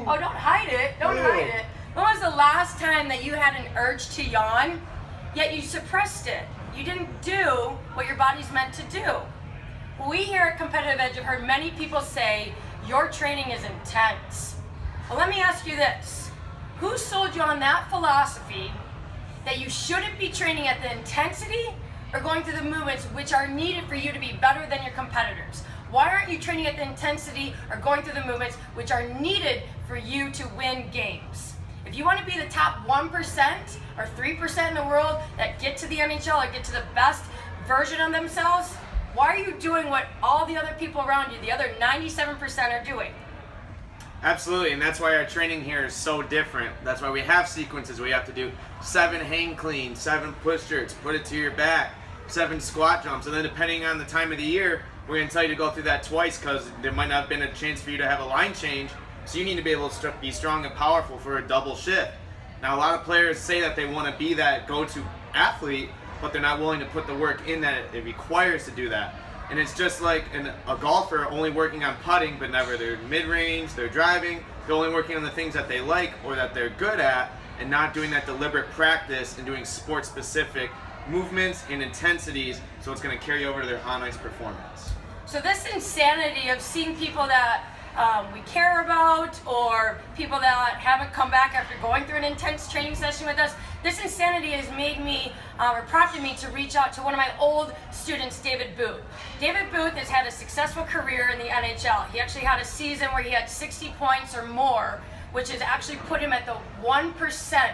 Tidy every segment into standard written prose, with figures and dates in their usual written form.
Oh, don't hide it. Don't hide it. When was the last time that you had an urge to yawn, yet you suppressed it? You didn't do what your body's meant to do. We here at Competitive Edge have heard many people say, your training is intense. Well, let me ask you this. Who sold you on that philosophy that you shouldn't be training at the intensity or going through the movements which are needed for you to be better than your competitors? Why aren't you training at the intensity or going through the movements which are needed for you to win games? If you want to be the top 1% or 3% in the world that get to the NHL or get to the best version of themselves, why are you doing what all the other people around you, the other 97% are doing? Absolutely, and that's why our training here is so different. That's why we have sequences where you have to do 7 hang cleans, 7 push jerks, put it to your back, 7 squat jumps, and then depending on the time of the year, we're going to tell you to go through that twice because there might not have been a chance for you to have a line change, so you need to be able to be strong and powerful for a double shift. Now, a lot of players say that they want to be that go-to athlete, but they're not willing to put the work in that it requires to do that. And it's just like a golfer only working on putting, but never their mid-range, their driving. They're only working on the things that they like or that they're good at, and not doing that deliberate practice and doing sport-specific movements and intensities, so it's going to carry over to their on-ice performance. So this insanity of seeing people that we care about or people that haven't come back after going through an intense training session with us, this insanity has made me, or prompted me to reach out to one of my old students, David Booth. David Booth has had a successful career in the NHL. He actually had a season where he had 60 points or more, which has actually put him at the 1%.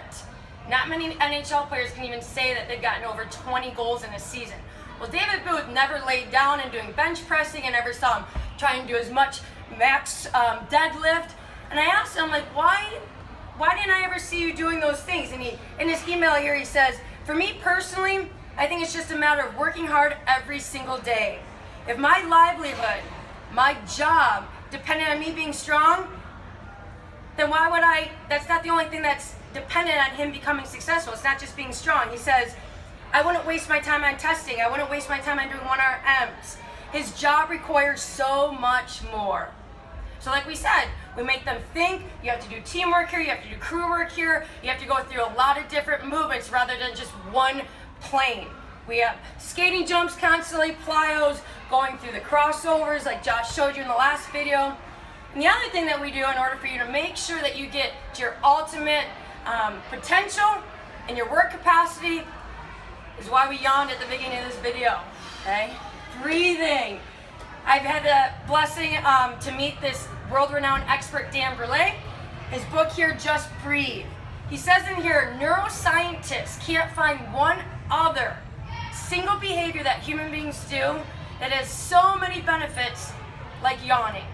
Not many NHL players can even say that they've gotten over 20 goals in a season. Well, David Booth never laid down and doing bench pressing, and never saw him trying to do as much max deadlift. And I asked him, like, why didn't I ever see you doing those things? And in his email here, he says, for me personally, I think it's just a matter of working hard every single day. If my livelihood, my job, depended on me being strong, then why would that's not the only thing that's dependent on him becoming successful. It's not just being strong. He says, I wouldn't waste my time on testing. I wouldn't waste my time on doing 1RMs. His job requires so much more. So like we said, we make them think, you have to do teamwork here, you have to do crew work here, you have to go through a lot of different movements rather than just one plane. We have skating jumps constantly, plyos, going through the crossovers like Josh showed you in the last video. And the other thing that we do in order for you to make sure that you get to your ultimate potential and your work capacity is why we yawned at the beginning of this video, okay? Breathing. I've had the blessing to meet this world-renowned expert, Dan Brule. His book here, Just Breathe. He says in here, neuroscientists can't find one other single behavior that human beings do that has so many benefits like yawning.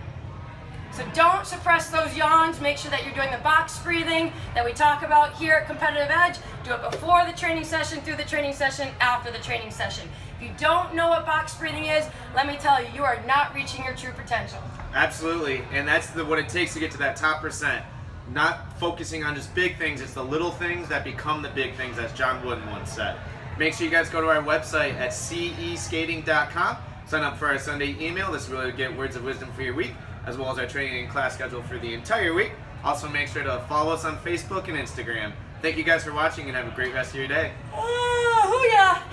So don't suppress those yawns. Make sure that you're doing the box breathing that we talk about here at Competitive Edge. Do it before the training session, through the training session, after the training session. If you don't know what box breathing is, let me tell you, you are not reaching your true potential. Absolutely, and that's what it takes to get to that top percent. Not focusing on just big things, it's the little things that become the big things, as John Wooden once said. Make sure you guys go to our website at ceskating.com. Sign up for our Sunday email. This is really to get words of wisdom for your week, as well as our training and class schedule for the entire week. Also, make sure to follow us on Facebook and Instagram. Thank you guys for watching, and have a great rest of your day. Hoo-yah!